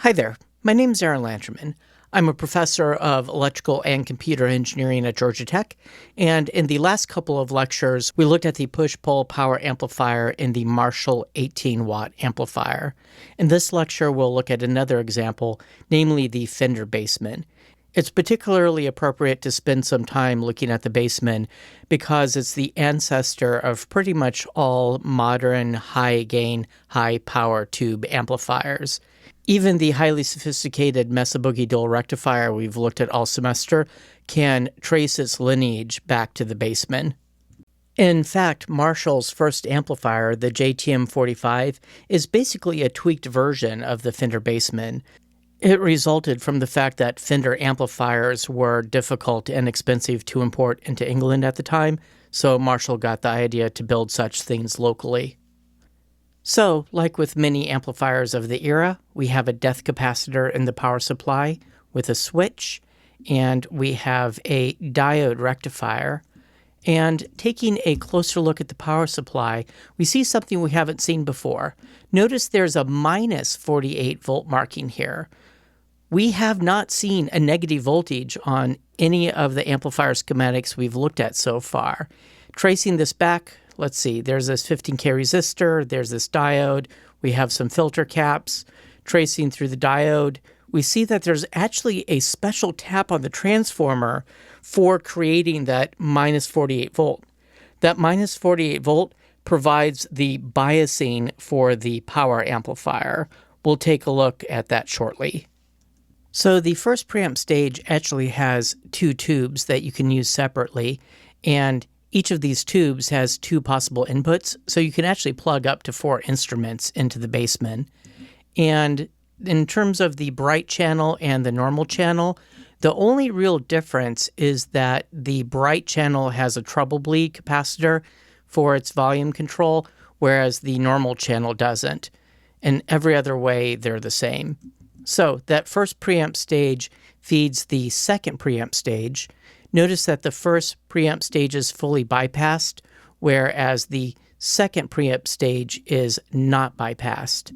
Hi there, my name's Aaron Lanterman. I'm a professor of electrical and computer engineering at Georgia Tech, and in the last couple of lectures, we looked at the push-pull power amplifier in the Marshall 18-watt amplifier. In this lecture, we'll look at another example, namely the Fender Bassman. It's particularly appropriate to spend some time looking at the Bassman because it's the ancestor of pretty much all modern high-gain, high-power tube amplifiers. Even the highly sophisticated Mesa Boogie dual rectifier we've looked at all semester can trace its lineage back to the Bassman. In fact, Marshall's first amplifier, the JTM45, is basically a tweaked version of the Fender Bassman. It resulted from the fact that Fender amplifiers were difficult and expensive to import into England at the time, so Marshall got the idea to build such things locally. So, like with many amplifiers of the era, we have a depth capacitor in the power supply with a switch, and we have a diode rectifier. And taking a closer look at the power supply, we see something we haven't seen before. Notice there's a minus 48 volt marking here. We have not seen a negative voltage on any of the amplifier schematics we've looked at so far. Tracing this back, let's see, there's this 15K resistor, there's this diode, we have some filter caps. Tracing through the diode, we see that there's actually a special tap on the transformer for creating that minus 48 volt. That minus 48 volt provides the biasing for the power amplifier. We'll take a look at that shortly. So the first preamp stage actually has two tubes that you can use separately, and each of these tubes has two possible inputs, so you can actually plug up to 4 instruments into the Bassman. And in terms of the bright channel and the normal channel, the only real difference is that the bright channel has a treble bleed capacitor for its volume control, whereas the normal channel doesn't. In every other way, they're the same. So that first preamp stage feeds the second preamp stage. Notice that the first preamp stage is fully bypassed, whereas the second preamp stage is not bypassed.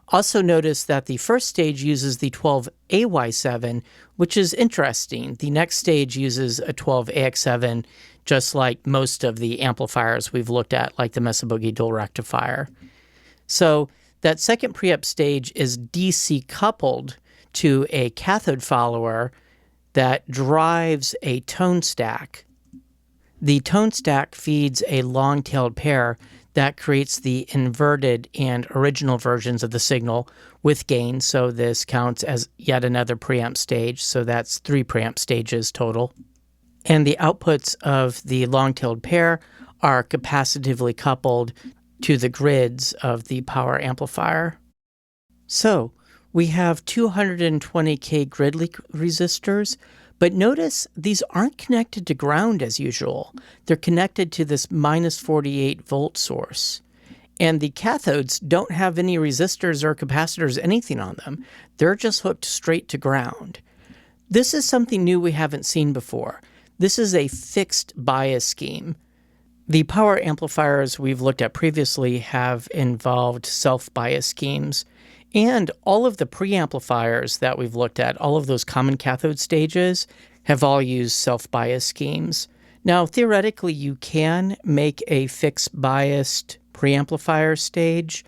Also notice that the first stage uses the 12AY7, which is interesting. The next stage uses a 12AX7, just like most of the amplifiers we've looked at, like the Mesa Boogie dual rectifier. So that second preamp stage is DC coupled to a cathode follower that drives a tone stack. The tone stack feeds a long-tailed pair that creates the inverted and original versions of the signal with gain, so this counts as yet another preamp stage, so that's 3 preamp stages total. And the outputs of the long-tailed pair are capacitively coupled to the grids of the power amplifier. So we have 220K grid leak resistors, but notice these aren't connected to ground as usual. They're connected to this minus 48 volt source. And the cathodes don't have any resistors or capacitors, anything on them. They're just hooked straight to ground. This is something new we haven't seen before. This is a fixed bias scheme. The power amplifiers we've looked at previously have involved self-bias schemes, and all of the preamplifiers that we've looked at, all of those common cathode stages, have all used self-bias schemes. Now, theoretically, you can make a fixed biased preamplifier stage.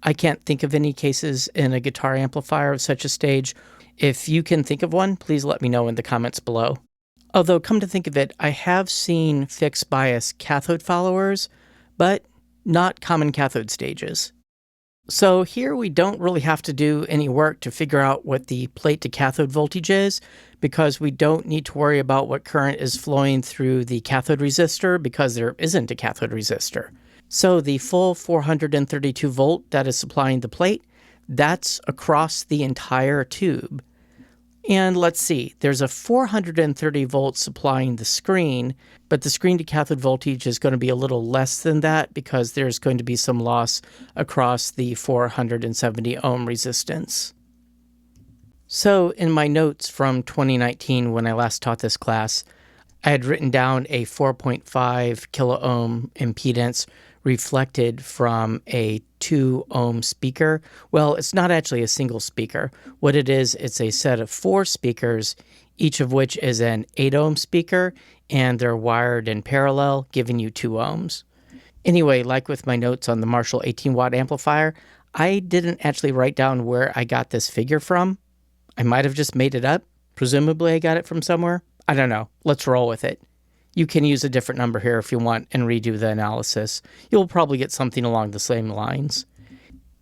I can't think of any cases in a guitar amplifier of such a stage. If you can think of one, please let me know in the comments below. Although, come to think of it, I have seen fixed bias cathode followers, but not common cathode stages. So here we don't really have to do any work to figure out what the plate to cathode voltage is, because we don't need to worry about what current is flowing through the cathode resistor because there isn't a cathode resistor. So the full 432 volt that is supplying the plate, that's across the entire tube. And let's see, there's a 430 volts supplying the screen, but the screen to cathode voltage is going to be a little less than that because there's going to be some loss across the 470 ohm resistance. So in my notes from 2019 when I last taught this class, I had written down a 4.5 kilo ohm impedance reflected from a 2 ohm speaker. Well, it's not actually a single speaker. What it is, it's a set of 4 speakers, each of which is an 8 ohm speaker, and they're wired in parallel, giving you 2 ohms. Anyway, like with my notes on the Marshall 18-watt amplifier, I didn't actually write down where I got this figure from. I might have just made it up. Presumably I got it from somewhere. I don't know. Let's roll with it. You can use a different number here if you want and redo the analysis. You'll probably get something along the same lines.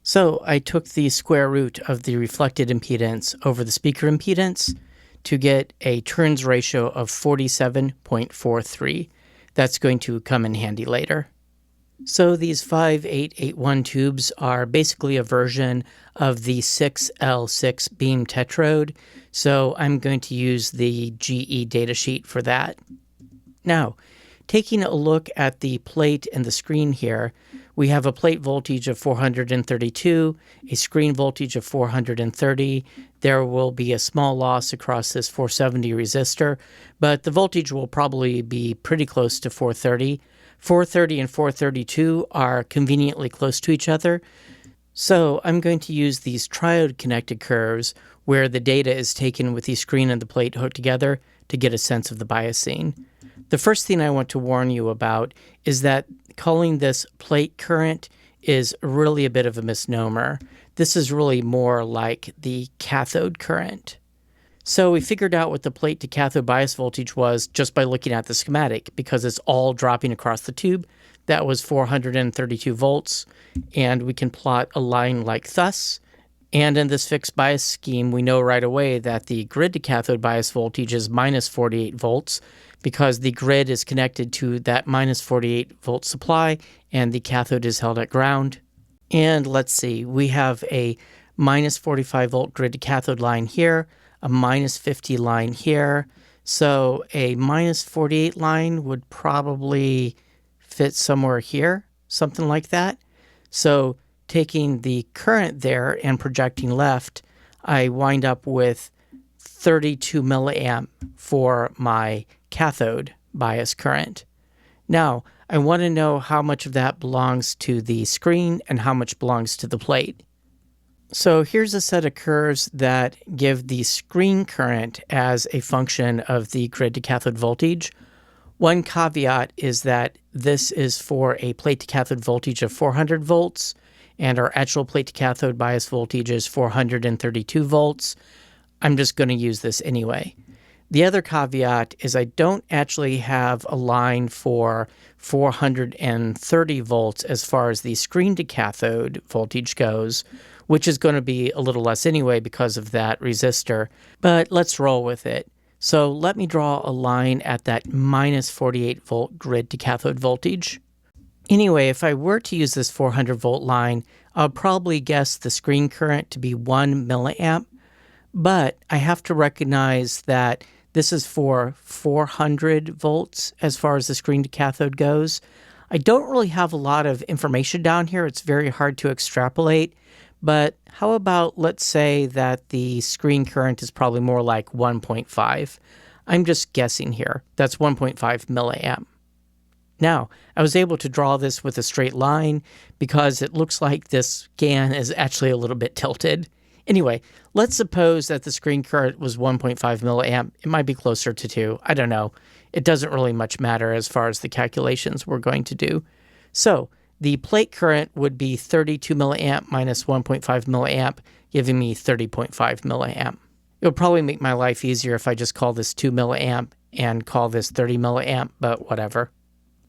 So I took the square root of the reflected impedance over the speaker impedance to get a turns ratio of 47.43. That's going to come in handy later. So these 5881 tubes are basically a version of the 6L6 beam tetrode, so I'm going to use the GE datasheet for that. Now, taking a look at the plate and the screen here, we have a plate voltage of 432, a screen voltage of 430. There will be a small loss across this 470 resistor, but the voltage will probably be pretty close to 430. 430 and 432 are conveniently close to each other. So I'm going to use these triode-connected curves where the data is taken with the screen and the plate hooked together to get a sense of the biasing. The first thing I want to warn you about is that calling this plate current is really a bit of a misnomer. This is really more like the cathode current. So we figured out what the plate to cathode bias voltage was just by looking at the schematic because it's all dropping across the tube. That was 432 volts, and we can plot a line like thus. And in this fixed bias scheme, we know right away that the grid to cathode bias voltage is minus 48 volts because the grid is connected to that minus 48 volt supply and the cathode is held at ground. And let's see, we have a minus 45 volt grid to cathode line here, a minus 50 line here. So a minus 48 line would probably fit somewhere here, something like that. So taking the current there and projecting left, I wind up with 32 milliamp for my cathode bias current. Now, I want to know how much of that belongs to the screen and how much belongs to the plate. So here's a set of curves that give the screen current as a function of the grid to cathode voltage. One caveat is that this is for a plate to cathode voltage of 400 volts, and our actual plate to cathode bias voltage is 432 volts. I'm just going to use this anyway. The other caveat is I don't actually have a line for 430 volts as far as the screen to cathode voltage goes, which is going to be a little less anyway because of that resistor. But let's roll with it. So let me draw a line at that minus 48 volt grid to cathode voltage. Anyway, if I were to use this 400 volt line, I'll probably guess the screen current to be 1 milliamp. But I have to recognize that this is for 400 volts as far as the screen to cathode goes. I don't really have a lot of information down here. It's very hard to extrapolate. But how about, let's say that the screen current is probably more like 1.5. I'm just guessing here. That's 1.5 milliamp. Now, I was able to draw this with a straight line because it looks like this GAN is actually a little bit tilted. Anyway, let's suppose that the screen current was 1.5 milliamp. It might be closer to 2. I don't know. It doesn't really much matter as far as the calculations we're going to do. So the plate current would be 32 milliamp minus 1.5 milliamp, giving me 30.5 milliamp. It'll probably make my life easier if I just call this 2 milliamp and call this 30 milliamp, but whatever.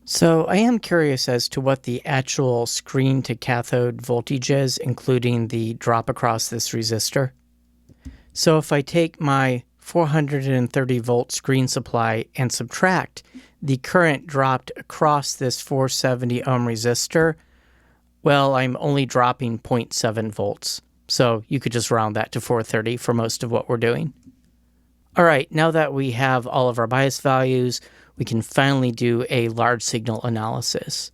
So I am curious as to what the actual screen to cathode voltage is, including the drop across this resistor. So if I take my 430 volt screen supply and subtract the current dropped across this 470 ohm resistor, well, I'm only dropping 0.7 volts. So you could just round that to 430 for most of what we're doing. All right, now that we have all of our bias values, we can finally do a large signal analysis.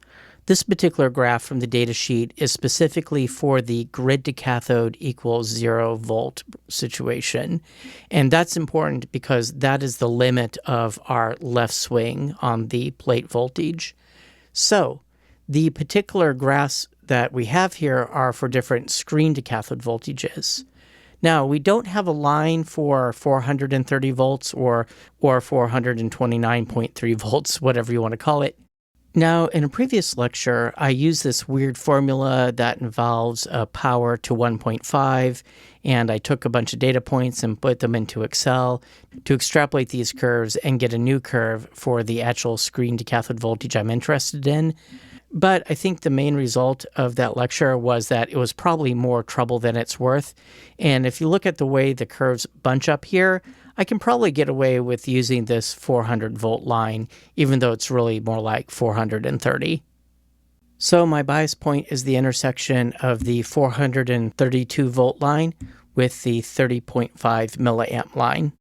This particular graph from the datasheet is specifically for the grid to cathode equals 0 volt situation. And that's important because that is the limit of our left swing on the plate voltage. So The particular graphs that we have here are for different screen to cathode voltages. Now, we don't have a line for 430 volts or 429.3 volts, whatever you want to call it. Now, in a previous lecture, I used this weird formula that involves a power to 1.5, and I took a bunch of data points and put them into Excel to extrapolate these curves and get a new curve for the actual screen to cathode voltage I'm interested in. But I think the main result of that lecture was that it was probably more trouble than it's worth. And if you look at the way the curves bunch up here, I can probably get away with using this 400 volt line, even though it's really more like 430. So my bias point is the intersection of the 432 volt line with the 30.5 milliamp line.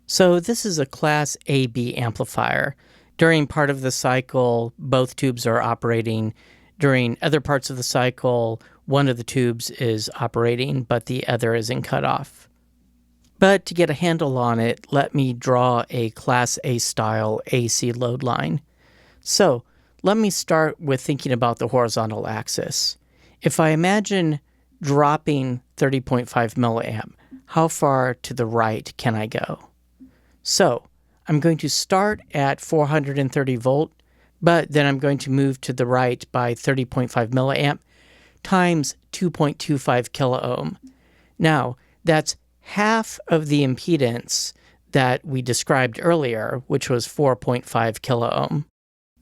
So this is a Class AB amplifier. During part of the cycle, both tubes are operating. During other parts of the cycle, one of the tubes is operating, but the other is in cutoff. But to get a handle on it, let me draw a Class A style AC load line. So let me start with thinking about the horizontal axis. If I imagine dropping 30.5 milliamp, how far to the right can I go? So I'm going to start at 430 volt, but then I'm going to move to the right by 30.5 milliamp times 2.25 kiloohm. Now, that's half of the impedance that we described earlier, which was 4.5 kiloohm.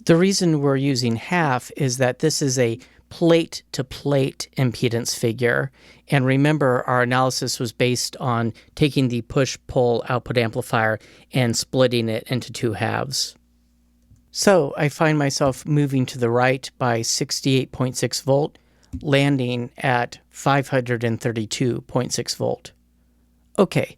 The reason we're using half is that this is a plate-to-plate impedance figure. And remember, our analysis was based on taking the push-pull output amplifier and splitting it into two halves. So I find myself moving to the right by 68.6 volt, landing at 532.6 volt. Okay,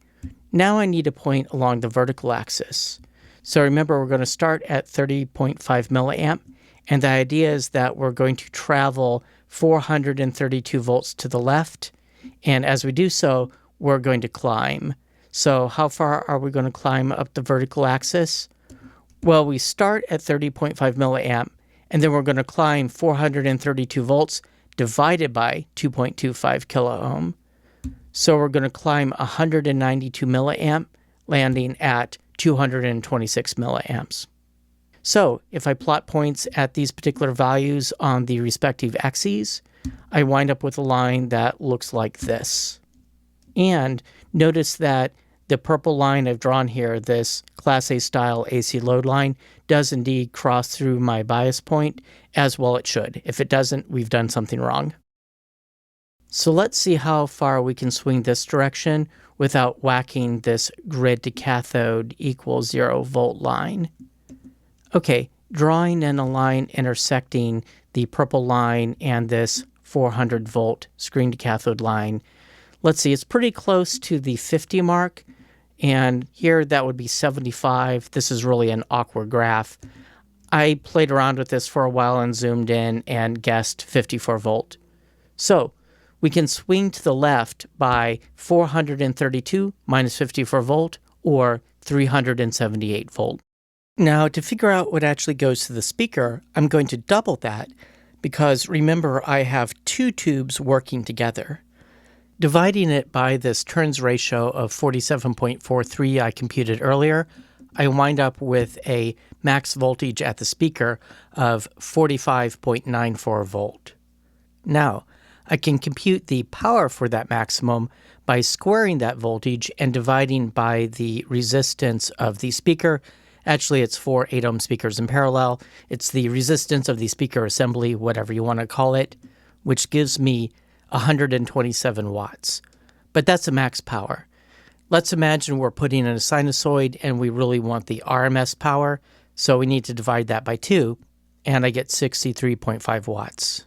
now I need a point along the vertical axis. So remember, we're going to start at 30.5 milliamp, and the idea is that we're going to travel 432 volts to the left, and as we do so, we're going to climb. So how far are we going to climb up the vertical axis? Well, we start at 30.5 milliamp, and then we're going to climb 432 volts divided by 2.25 kiloohm. So we're going to climb 192 milliamp, landing at 226 milliamps. So if I plot points at these particular values on the respective axes, I wind up with a line that looks like this. And notice that the purple line I've drawn here, this Class A style AC load line, does indeed cross through my bias point, as well it should. If it doesn't, we've done something wrong. So let's see how far we can swing this direction without whacking this grid to cathode equals 0 volt line. Okay, drawing in a line intersecting the purple line and this 400 volt screen to cathode line. Let's see, it's pretty close to the 50 mark, and here that would be 75. This is really an awkward graph. I played around with this for a while and zoomed in and guessed 54 volt. So we can swing to the left by 432 minus 54 volt, or 378 volt. Now, to figure out what actually goes to the speaker, I'm going to double that, because remember, I have two tubes working together. Dividing it by this turns ratio of 47.43 I computed earlier, I wind up with a max voltage at the speaker of 45.94 volt. Now, I can compute the power for that maximum by squaring that voltage and dividing by the resistance of the speaker. Actually, it's 4 8-ohm speakers in parallel. It's the resistance of the speaker assembly, whatever you want to call it, which gives me 127 watts. But that's a max power. Let's imagine we're putting in a sinusoid and we really want the RMS power, so we need to divide that by 2, and I get 63.5 watts.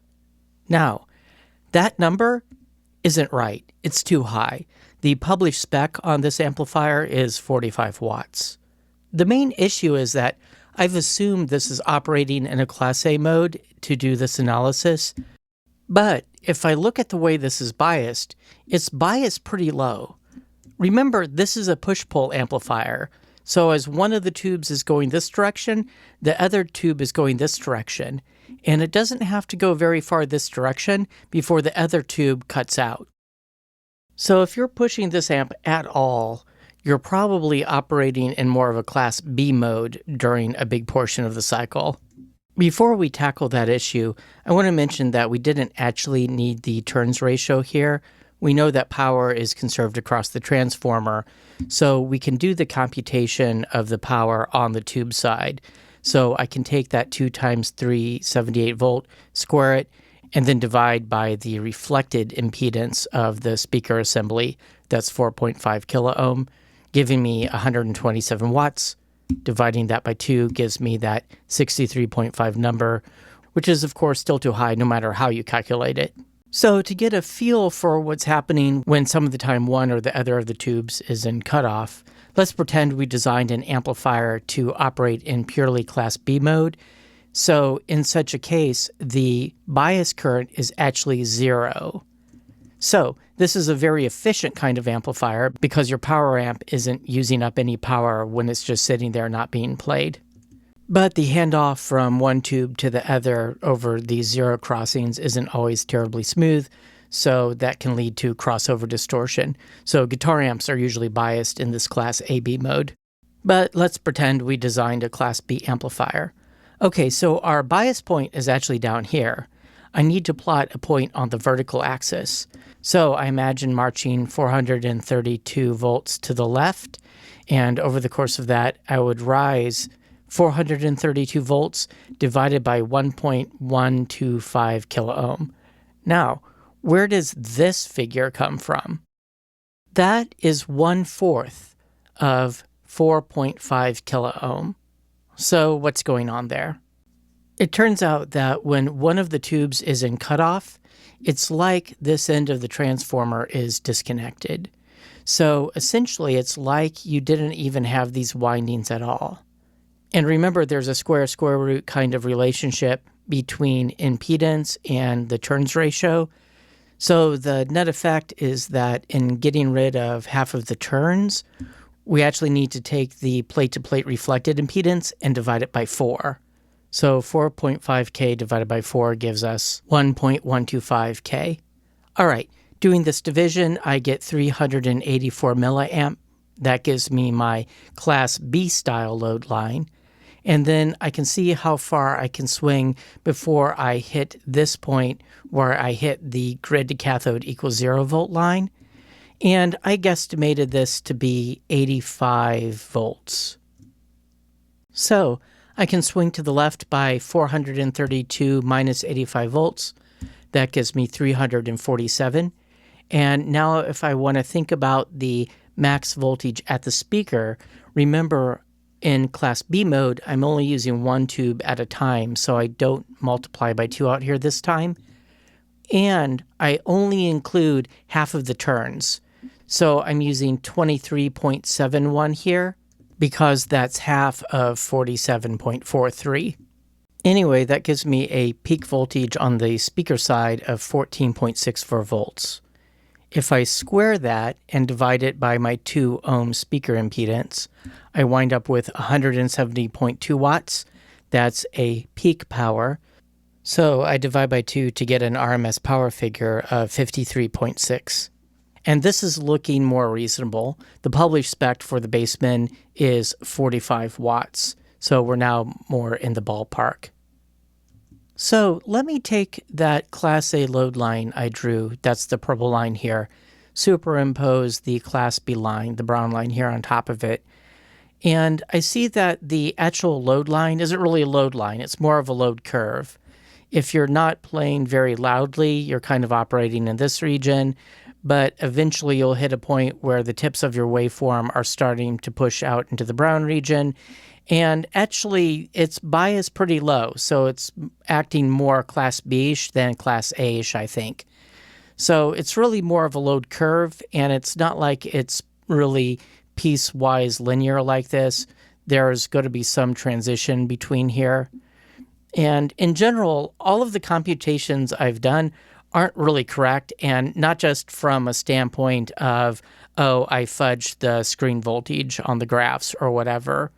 Now, that number isn't right. It's too high. The published spec on this amplifier is 45 watts. The main issue is that I've assumed this is operating in a Class A mode to do this analysis, but if I look at the way this is biased, it's biased pretty low. Remember, this is a push-pull amplifier, So as one of the tubes is going this direction, the other tube is going this direction. And it doesn't have to go very far this direction before the other tube cuts out. So if you're pushing this amp at all, you're probably operating in more of a Class B mode during a big portion of the cycle. Before we tackle that issue, I want to mention that we didn't actually need the turns ratio here. We know that power is conserved across the transformer, so we can do the computation of the power on the tube side. So I can take that 2 times 378 volt, square it, and then divide by the reflected impedance of the speaker assembly. That's 4.5 kilo ohm, giving me 127 watts. Dividing that by 2 gives me that 63.5 number, which is of course still too high no matter how you calculate it. So to get a feel for what's happening when some of the time one or the other of the tubes is in cutoff, let's pretend we designed an amplifier to operate in purely Class B mode. So in such a case, the bias current is actually 0. So this is a very efficient kind of amplifier because your power amp isn't using up any power when it's just sitting there not being played. But the handoff from one tube to the other over these zero crossings isn't always terribly smooth, so that can lead to crossover distortion. So guitar amps are usually biased in this Class AB mode. But let's pretend we designed a Class B amplifier. Okay, so our bias point is actually down here. I need to plot a point on the vertical axis. So I imagine marching 432 volts to the left, and over the course of that, I would rise 432 volts divided by 1.125 kilo ohm. Now, where does this figure come from? That is 1/4 of 4.5 kilo ohm. So what's going on there? It turns out that when one of the tubes is in cutoff, it's like this end of the transformer is disconnected. So essentially, it's like you didn't even have these windings at all. And remember, there's a square root kind of relationship between impedance and the turns ratio. So the net effect is that in getting rid of half of the turns, we actually need to take the plate-to-plate reflected impedance and divide it by 4. So 4.5K divided by 4 gives us 1.125K. All right, doing this division, I get 384 milliamp. That gives me my Class B style load line. And then I can see how far I can swing before I hit this point where I hit the grid to cathode equals 0 volt line. And I guesstimated this to be 85 volts. So I can swing to the left by 432 minus 85 volts. That gives me 347. And now if I want to think about the max voltage at the speaker, remember in Class B mode, I'm only using one tube at a time, so I don't multiply by 2 out here this time. And I only include half of the turns. So I'm using 23.71 here because that's half of 47.43. Anyway, that gives me a peak voltage on the speaker side of 14.64 volts. If I square that and divide it by my 2 ohm speaker impedance, I wind up with 170.2 watts. That's a peak power. So I divide by 2 to get an RMS power figure of 53.6. And this is looking more reasonable. The published spec for the Bassman is 45 watts. So we're now more in the ballpark. So let me take that Class A load line I drew, that's the purple line here, superimpose the Class B line, the brown line here on top of it, and I see that the actual load line isn't really a load line, it's more of a load curve. If you're not playing very loudly, you're kind of operating in this region, but eventually you'll hit a point where the tips of your waveform are starting to push out into the brown region, and actually, it's biased pretty low, so it's acting more Class B-ish than Class A-ish, I think. So it's really more of a load curve, and it's not like it's really piecewise linear like this. There's going to be some transition between here. And in general, all of the computations I've done aren't really correct, and not just from a standpoint of, oh, I fudged the screen voltage on the graphs or whatever.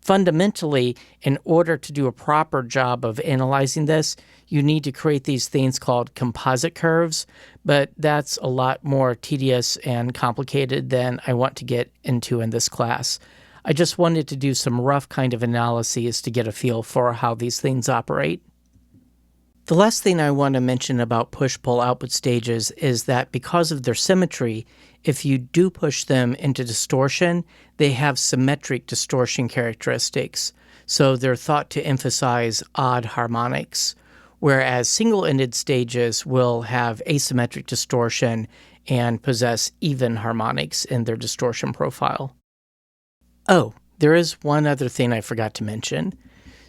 Fundamentally, in order to do a proper job of analyzing this, you need to create these things called composite curves, but that's a lot more tedious and complicated than I want to get into in this class. I just wanted to do some rough kind of analyses to get a feel for how these things operate. The last thing I want to mention about push-pull output stages is that because of their symmetry, if you do push them into distortion, they have symmetric distortion characteristics. So they're thought to emphasize odd harmonics, whereas single-ended stages will have asymmetric distortion and possess even harmonics in their distortion profile. Oh, there is one other thing I forgot to mention.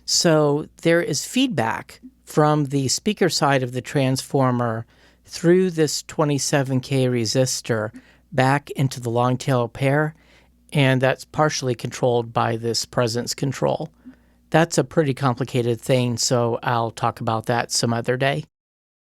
So there is feedback from the speaker side of the transformer through this 27K resistor back into the long tail pair, and that's partially controlled by this presence control. That's a pretty complicated thing, so I'll talk about that some other day.